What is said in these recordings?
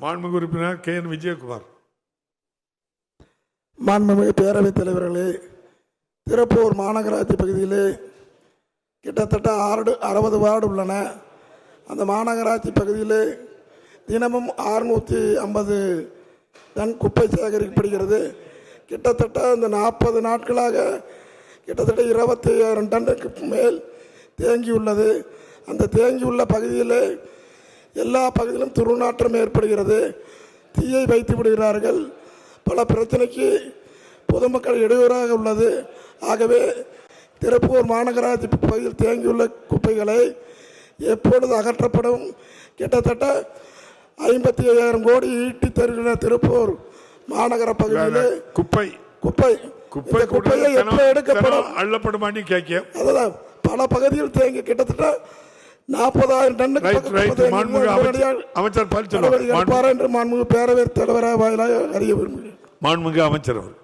மாண்புமிகு உறுப்பினர் KN விஜயகுமார். மாண்புமிகு பேரவைத் தலைவர்களே, திருப்பூர் மாநகராட்சி பகுதியிலே கிட்டத்தட்ட 60 வார்டு உள்ளன. அந்த மாநகராட்சி பகுதியிலே தினமும் 650 டன் குப்பை சேகரிக்கப்படுகிறது. கிட்டத்தட்ட இந்த 40 நாட்களாக கிட்டத்தட்ட 25,000 டன்னுக்கு மேல் தேங்கியுள்ளது. அந்த தேங்கியுள்ள பகுதியில் எல்லா பகுதியிலும் துர்நாற்றம் ஏற்படுகிறது. தீயை வைத்து விடுகிறார்கள். பல பிரச்சனைக்கு பொதுமக்கள் இடையூறாக உள்ளது. ஆகவே திருப்பூர் மாநகராட்சி பகுதியில் தேங்கியுள்ள குப்பைகளை எப்பொழுது அகற்றப்படும்? கிட்டத்தட்ட 55,000 கோடி ஈட்டி தருகிற திருப்பூர் மாநகர பகுதியில் குப்பையை எப்போ எடுக்கப்படும், அள்ளப்படுமான்னு கேட்க அதுதான் பல பகுதியில் தேங்கி கிட்டத்தட்ட 40,000 டன்னுக்கு அமைச்சர் என்று மாண்புமிகு பேரவைத் தலைவராக வாயிலாக அறிய விரும்புகிறேன். மாண்புமிகு அமைச்சர் அவர்.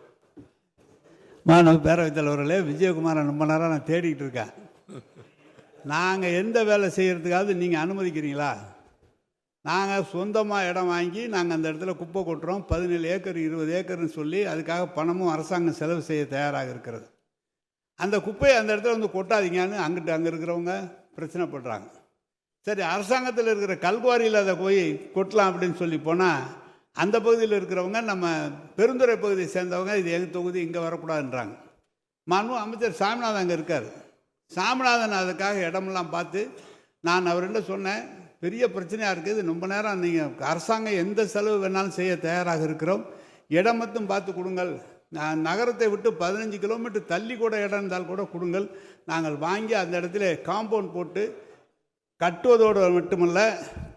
மாண்புமிகு பேரவைத் தலைவர்களே, விஜயகுமாரை ரொம்ப நேரம் நான் தேடிக்கிட்டு இருக்கேன். நாங்கள் எந்த வேலை செய்கிறதுக்காவது நீங்கள் அனுமதிக்கிறீங்களா? நாங்கள் சொந்தமாக இடம் வாங்கி நாங்கள் அந்த இடத்துல குப்பை கொட்டுறோம். 17 ஏக்கர் 20 ஏக்கர்னு சொல்லி அதுக்காக பணமும் அரசாங்கம் செலவு செய்ய தயாராக இருக்கிறது. அந்த குப்பையை அந்த இடத்துல வந்து கொட்டாதீங்கன்னு அங்கே இருக்கிறவங்க பிரச்சனைப்படுறாங்க. சரி, அரசாங்கத்தில் இருக்கிற கல்குவாரியில் அதை போய் கொட்டலாம் அப்படின்னு சொல்லி போனால் அந்த பகுதியில் இருக்கிறவங்க நம்ம பெருந்துறை பகுதியை சேர்ந்தவங்க இது எங்கள் தொகுதி, இங்கே வரக்கூடாதுன்றாங்க. மாண்புமிகு அமைச்சர் சாமிநாதன் அங்கே இருக்கார். சாமிநாதன் அதுக்காக இடமெல்லாம் பார்த்து நான் அவர்கிட்ட சொன்னேன், பெரிய பிரச்சனையாக இருக்குது, ரொம்ப நேரம் நீங்கள் அரசாங்கம் எந்த செலவு வேணாலும் செய்ய தயாராக இருக்கிறோம், இடம் மட்டும் பார்த்து கொடுங்கள். நான் நகரத்தை விட்டு 15 கிலோமீட்டர் தள்ளி கூட இடம் இருந்தால் கூட கொடுங்கள். நாங்கள் வாங்கி அந்த இடத்துல காம்பவுண்ட் போட்டு கட்டுவதோடு மட்டுமல்ல,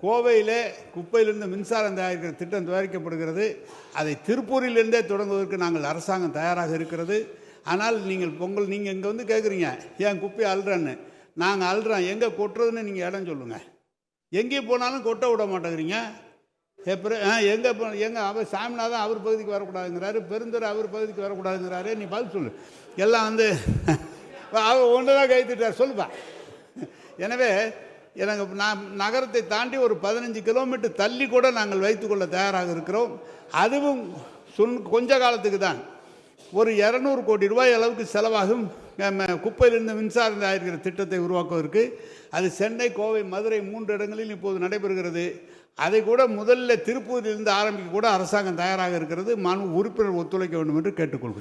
கோவையிலே குப்பையிலிருந்து மின்சாரம் தயாரிக்கிற திட்டம் தயாரிக்கப்படுகிறது. அதை திருப்பூரிலிருந்தே தொடங்குவதற்கு நாங்கள் அரசாங்கம் தயாராக இருக்கிறது. ஆனால் நீங்கள் நீங்கள் இங்கே வந்து கேட்குறீங்க ஏன் குப்பையை அள்ளுறேன்னு. நாங்கள் அள்ளுறோம், எங்கே கொட்டுறதுன்னு நீங்கள் இடம் சொல்லுங்கள். எங்கேயும் போனாலும் கொட்ட விட மாட்டேங்கிறீங்க. எங்கே அவர் சாமிநாதன் அவர் பகுதிக்கு வரக்கூடாதுங்கிறாரு, பெருந்துறை அவர் பகுதிக்கு வரக்கூடாதுங்கிறாரு. நீ பதில் சொல்லு. எல்லாம் வந்து அவர் ஒன்று தான் கைத்திட்டார், சொல்லுப்பா. எனவே எனக்கு நகரத்தை தாண்டி ஒரு 15 கிலோமீட்டர் தள்ளி கூட நாங்கள் வைத்துக்கொள்ள தயாராக இருக்கிறோம். அதுவும் கொஞ்ச காலத்துக்கு தான். ஒரு 200 கோடி ரூபாய் அளவுக்கு செலவாகும் குப்பையிலிருந்து மின்சாரம் தயாரிக்கிற திட்டத்தை உருவாக்குவதற்கு. அது சென்னை, கோவை, மதுரை 3 இடங்களில் இப்போது நடைபெறுகிறது. அதை கூட முதல்ல திருப்பூரிலிருந்து ஆரம்பிக்க கூட அரசாங்கம் தயாராக இருக்கிறது. உறுப்பினர் ஒத்துழைக்க வேண்டும் என்று கேட்டுக்கொள்கிறேன்.